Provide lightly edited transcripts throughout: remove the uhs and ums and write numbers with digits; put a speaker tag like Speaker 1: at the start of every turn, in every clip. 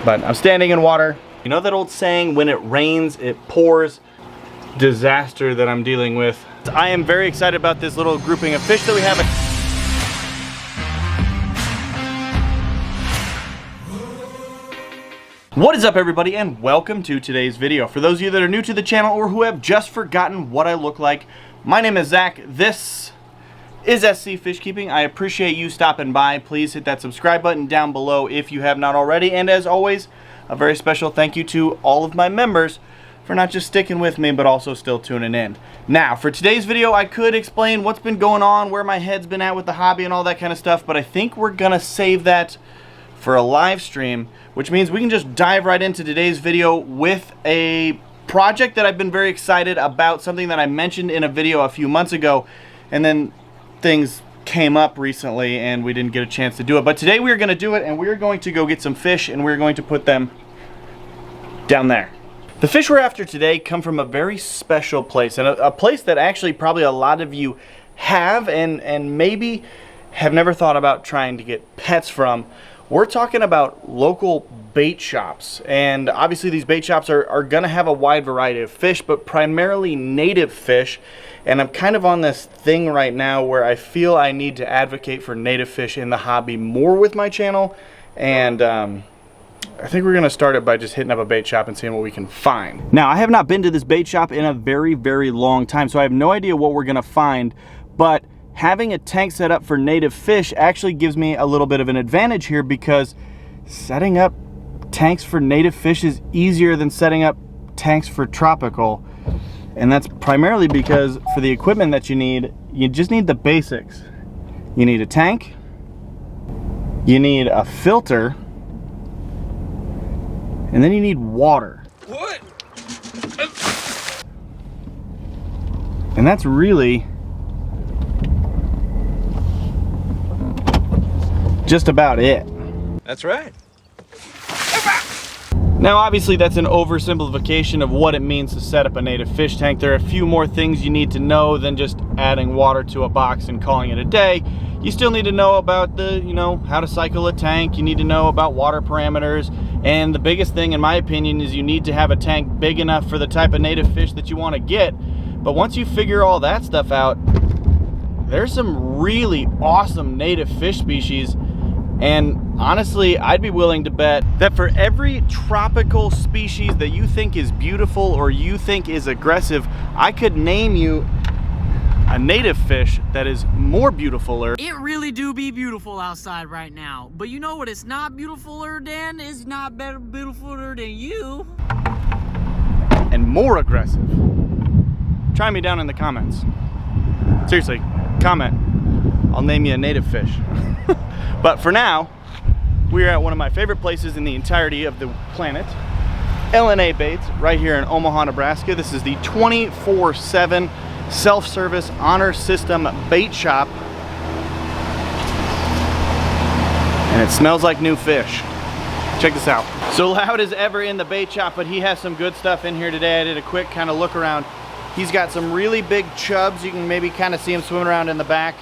Speaker 1: But I'm standing in water. You know that old saying, when it rains, it pours? Disaster that I'm dealing with. I am very excited about this little grouping of fish that we have. What is up, everybody, and welcome to today's video. For those of you that are new to the channel or who have just forgotten what I look like, my name is Zach. This is SC Fish Keeping. I appreciate you stopping by. Please hit that subscribe button down below if you have not already. And as always, a very special thank you to all of my members for not just sticking with me, but also still tuning in. Now, for today's video, I could explain what's been going on, where my head's been at with the hobby and all that kind of stuff, but I think we're gonna save that for a live stream, which means we can just dive right into today's video with a project that I've been very excited about, something that I mentioned in a video a few months ago, and then things came up recently and we didn't get a chance to do it. But today we are going to do it, and we're going to go get some fish, and we're going to put them down there. The fish we're after today come from a very special place, and a place that actually probably a lot of you have and maybe have never thought about trying to get pets from. We're talking about local bait shops, and obviously these bait shops are gonna have a wide variety of fish, but primarily native fish. And I'm kind of on this thing right now where I feel I need to advocate for native fish in the hobby more with my channel, and I think we're gonna start it by just hitting up a bait shop and seeing what we can find. Now, I have not been to this bait shop in a very, very long time, so I have no idea what we're gonna find, but having a tank set up for native fish actually gives me a little bit of an advantage here, because setting up tanks for native fish is easier than setting up tanks for tropical. And that's primarily because for the equipment that you need, you just need the basics. You need a tank, you need a filter, and then you need water.
Speaker 2: What?
Speaker 1: And that's really just about it.
Speaker 2: That's right.
Speaker 1: Now, obviously that's an oversimplification of what it means to set up a native fish tank. There are a few more things you need to know than just adding water to a box and calling it a day. You still need to know about how to cycle a tank. You need to know about water parameters. And the biggest thing, in my opinion, is you need to have a tank big enough for the type of native fish that you want to get. But once you figure all that stuff out, there's some really awesome native fish species. And honestly, I'd be willing to bet that for every tropical species that you think is beautiful or you think is aggressive, I could name you a native fish that is more beautifuler.
Speaker 3: It really do be beautiful outside right now. But you know what it's not beautifuler than? It's not better beautifuler than you.
Speaker 1: And more aggressive. Try me down in the comments. Seriously, comment. I'll name you a native fish. But for now, we're at one of my favorite places in the entirety of the planet, LNA Baits, right here in Omaha, Nebraska. This is the 24/7 self-service honor system bait shop. And it smells like new fish. Check this out. So loud as ever in the bait shop, but he has some good stuff in here today. I did a quick kind of look around. He's got some really big chubs. You can maybe kind of see him swimming around in the back.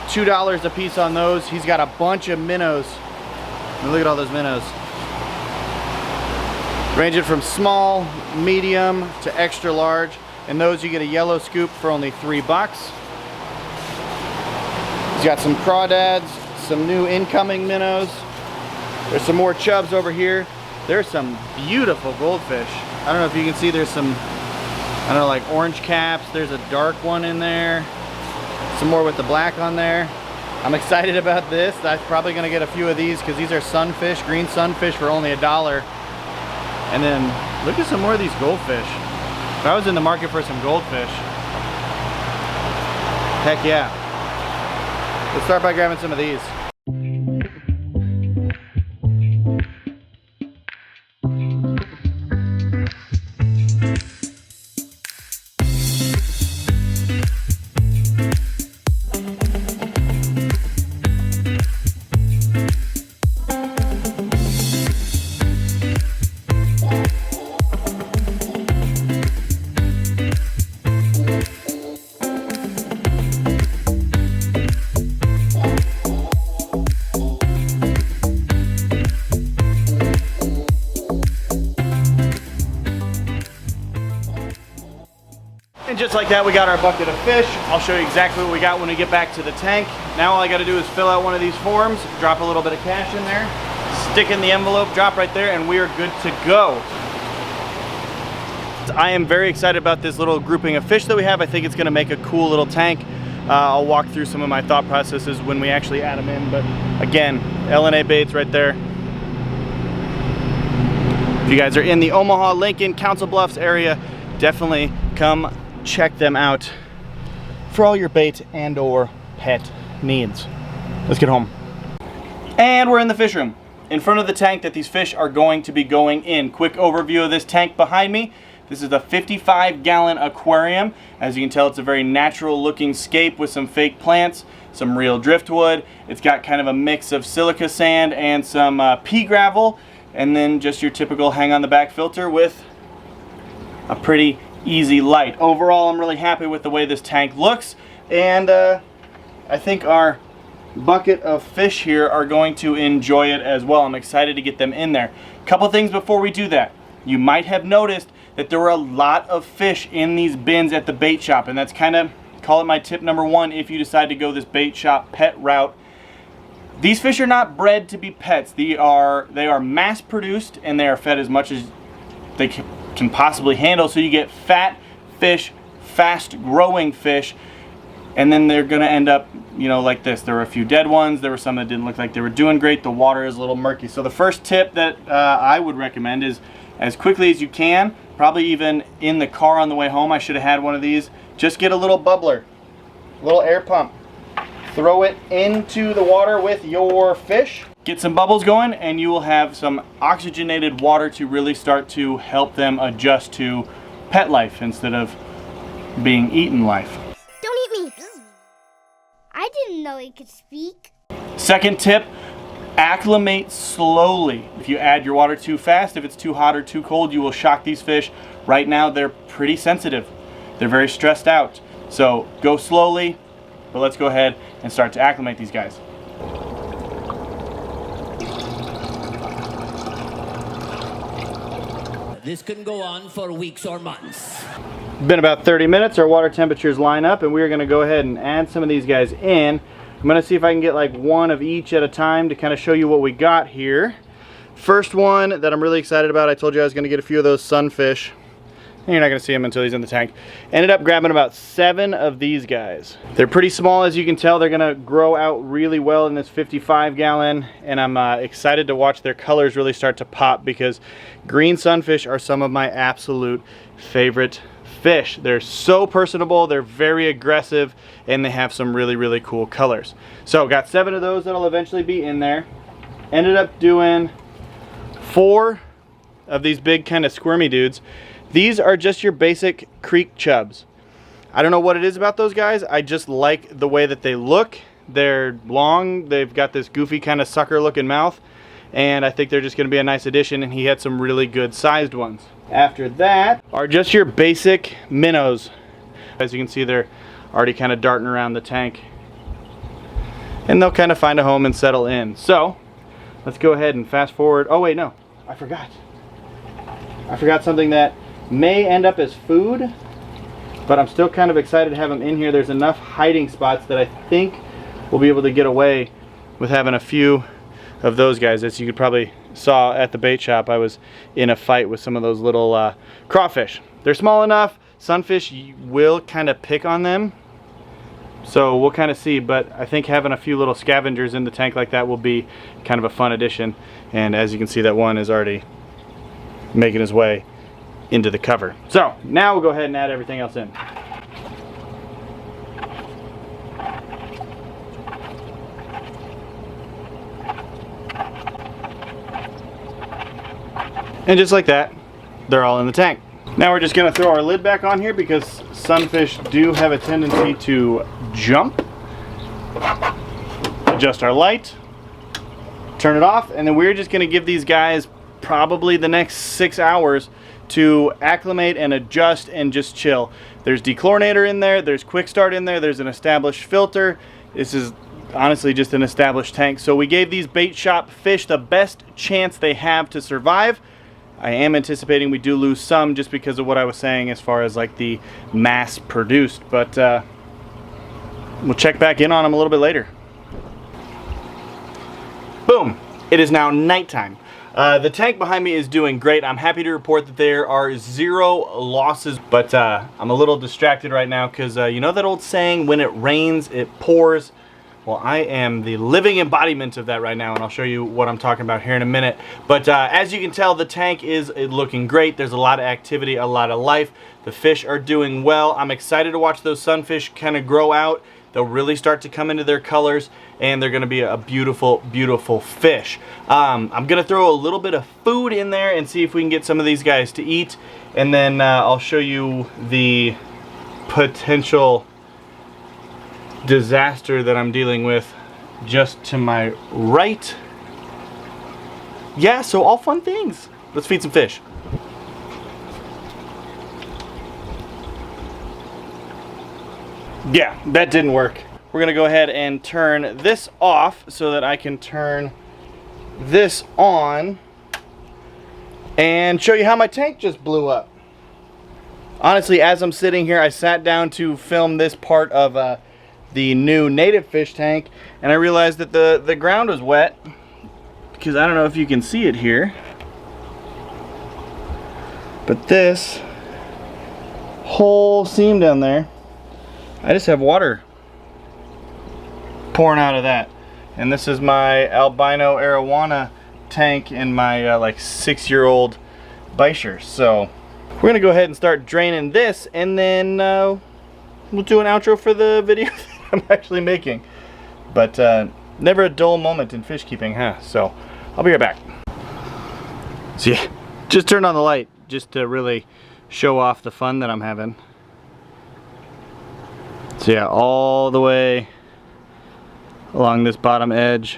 Speaker 1: $2 a piece on those. He's got a bunch of minnows. Look at all those minnows. Ranging from small, medium to extra large. And those you get a yellow scoop for only $3. He's got some crawdads, some new incoming minnows. There's some more chubs over here. There's some beautiful goldfish. I don't know if you can see, there's some, I don't know, like orange caps. There's a dark one in there. Some more with the black on there. I'm excited about this. I'm probably gonna get a few of these because these are sunfish, green sunfish for only $1. And then look at some more of these goldfish. If I was in the market for some goldfish, heck yeah. Let's start by grabbing some of these. just like that, we got our bucket of fish. I'll show you exactly what we got when we get back to the tank. Now all I gotta do is fill out one of these forms, drop a little bit of cash in there, stick in the envelope, drop right there, and we are good to go. I am very excited about this little grouping of fish that we have. I think it's gonna make a cool little tank. I'll walk through some of my thought processes when we actually add them in, but again, LNA baits right there. If you guys are in the Omaha, Lincoln, Council Bluffs area, definitely come check them out for all your bait and or pet needs. Let's get home. And we're in the fish room, in front of the tank that these fish are going to be going in. Quick overview of this tank behind me. This is a 55-gallon aquarium. As you can tell, it's a very natural looking scape with some fake plants, some real driftwood. It's got kind of a mix of silica sand and some pea gravel, and then just your typical hang on the back filter with a pretty easy light. Overall, I'm really happy with the way this tank looks, and I think our bucket of fish here are going to enjoy it as well. I'm excited to get them in there. Couple things before we do that. You might have noticed that there were a lot of fish in these bins at the bait shop, and that's kind of, call it my tip number one if you decide to go this bait shop pet route. These fish are not bred to be pets. They are mass produced, and they are fed as much as they can possibly handle, so you get fat fish, fast growing fish, and then they're gonna end up, you know, like this. There were a few dead ones, there were some that didn't look like they were doing great. The water is a little murky. So the first tip that I would recommend is, as quickly as you can, probably even in the car on the way home, I should have had one of these, just get a little bubbler, a little air pump, throw it into the water with your fish, get some bubbles going, and you will have some oxygenated water to really start to help them adjust to pet life instead of being eaten life.
Speaker 2: Don't eat me! I didn't know he could speak.
Speaker 1: Second tip, acclimate slowly. If you add your water too fast, if it's too hot or too cold, you will shock these fish. Right now, they're pretty sensitive. They're very stressed out. So go slowly, but let's go ahead and start to acclimate these guys.
Speaker 4: This can go on for weeks or months.
Speaker 1: Been about 30 minutes, our water temperatures line up, and we're gonna go ahead and add some of these guys in. I'm gonna see if I can get like one of each at a time to kind of show you what we got here. First one that I'm really excited about, I told you I was gonna get a few of those sunfish. You're not gonna see him until he's in the tank. Ended up grabbing about 7 of these guys. They're pretty small, as you can tell. They're gonna grow out really well in this 55-gallon, and I'm excited to watch their colors really start to pop, because green sunfish are some of my absolute favorite fish. They're so personable, they're very aggressive, and they have some really, really cool colors. So got 7 of those that'll eventually be in there. Ended up doing 4 of these big kind of squirmy dudes. These are just your basic creek chubs. I don't know what it is about those guys. I just like the way that they look. They're long, they've got this goofy kind of sucker looking mouth, and I think they're just gonna be a nice addition, and he had some really good sized ones. After that are just your basic minnows. As you can see, they're already kind of darting around the tank, and they'll kind of find a home and settle in. So let's go ahead and fast forward. Oh wait, no, I forgot something that may end up as food, but I'm still kind of excited to have them in here. There's enough hiding spots that I think we'll be able to get away with having a few of those guys. As you could probably saw at the bait shop, I was in a fight with some of those little crawfish. They're small enough, sunfish will kind of pick on them, so we'll kind of see, but I think having a few little scavengers in the tank like that will be kind of a fun addition. And as you can see, that one is already making his way into the cover. So now we'll go ahead and add everything else in. And just like that, they're all in the tank. Now we're just gonna throw our lid back on here, because sunfish do have a tendency to jump. Adjust our light, turn it off, and then we're just gonna give these guys probably the next 6 hours to acclimate and adjust and just chill. There's dechlorinator in there, there's quick start in there, there's an established filter. This is honestly just an established tank. So we gave these bait shop fish the best chance they have to survive. I am anticipating we do lose some just because of what I was saying as far as like the mass produced, but we'll check back in on them a little bit later. Boom! It is now nighttime. The tank behind me is doing great. I'm happy to report that there are 0 losses, but I'm a little distracted right now because you know that old saying, when it rains, it pours? Well, I am the living embodiment of that right now, and I'll show you what I'm talking about here in a minute. But as you can tell, the tank is looking great. There's a lot of activity, a lot of life. The fish are doing well. I'm excited to watch those sunfish kind of grow out. They'll really start to come into their colors, and they're going to be a beautiful, beautiful fish. I'm going to throw a little bit of food in there and see if we can get some of these guys to eat, and then I'll show you the potential disaster that I'm dealing with just to my right. Yeah, so all fun things. Let's feed some fish. Yeah, that didn't work. We're gonna go ahead and turn this off so that I can turn this on and show you how my tank just blew up. Honestly, as I'm sitting here, I sat down to film this part of the new native fish tank, and I realized that the ground was wet, because I don't know if you can see it here, but this whole seam down there, I just have water pouring out of that. And this is my albino arowana tank in my like 6-year-old Beischer. So we're gonna go ahead and start draining this, and then we'll do an outro for the video that I'm actually making. But never a dull moment in fish keeping, huh? So I'll be right back. So yeah, just turned on the light just to really show off the fun that I'm having. So yeah, all the way along this bottom edge,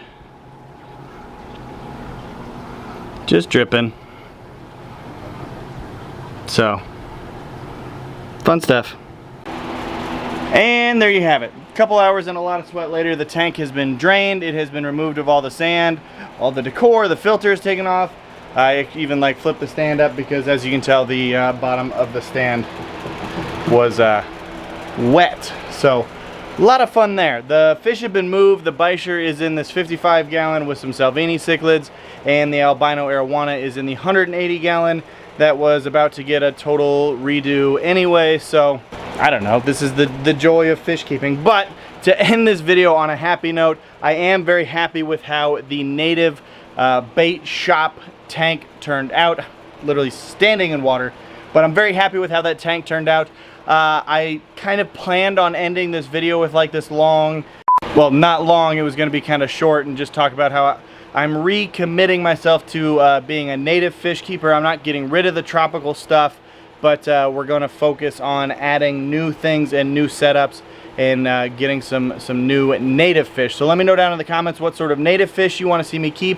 Speaker 1: just dripping. So fun stuff. And there you have it. A couple hours and a lot of sweat later, the tank has been drained. It has been removed of all the sand, all the decor, the filter is taken off. I even like flipped the stand up because, as you can tell, the bottom of the stand was wet. So a lot of fun there. The fish have been moved. The Beischer is in this 55 gallon with some Salvini cichlids, and the albino arowana is in the 180 gallon that was about to get a total redo anyway. So I don't know, this is the joy of fish keeping. But to end this video on a happy note, I am very happy with how the native bait shop tank turned out. Literally standing in water, but I'm very happy with how that tank turned out. I kind of planned on ending this video with like this long, well, not long, it was going to be kind of short, and just talk about how I'm recommitting myself to being a native fish keeper. I'm not getting rid of the tropical stuff, but we're going to focus on adding new things and new setups, and getting some new native fish. So let me know down in the comments what sort of native fish you want to see me keep.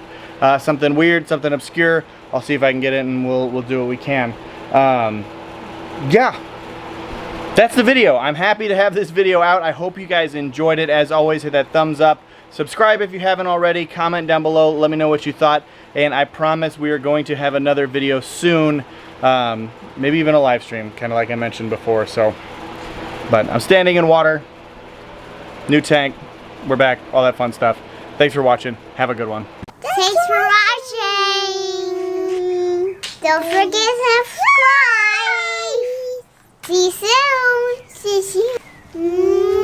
Speaker 1: Something weird, something obscure. I'll see if I can get it, and we'll do what we can. Yeah. That's the video. I'm happy to have this video out. I hope you guys enjoyed it. As always, hit that thumbs up. Subscribe if you haven't already. Comment down below. Let me know what you thought. And I promise we are going to have another video soon. Maybe even a live stream, kind of like I mentioned before. So, but I'm standing in water. New tank. We're back. All that fun stuff. Thanks for watching. Have a good one.
Speaker 2: Thanks for watching. Don't forget to subscribe. See you soon. See you.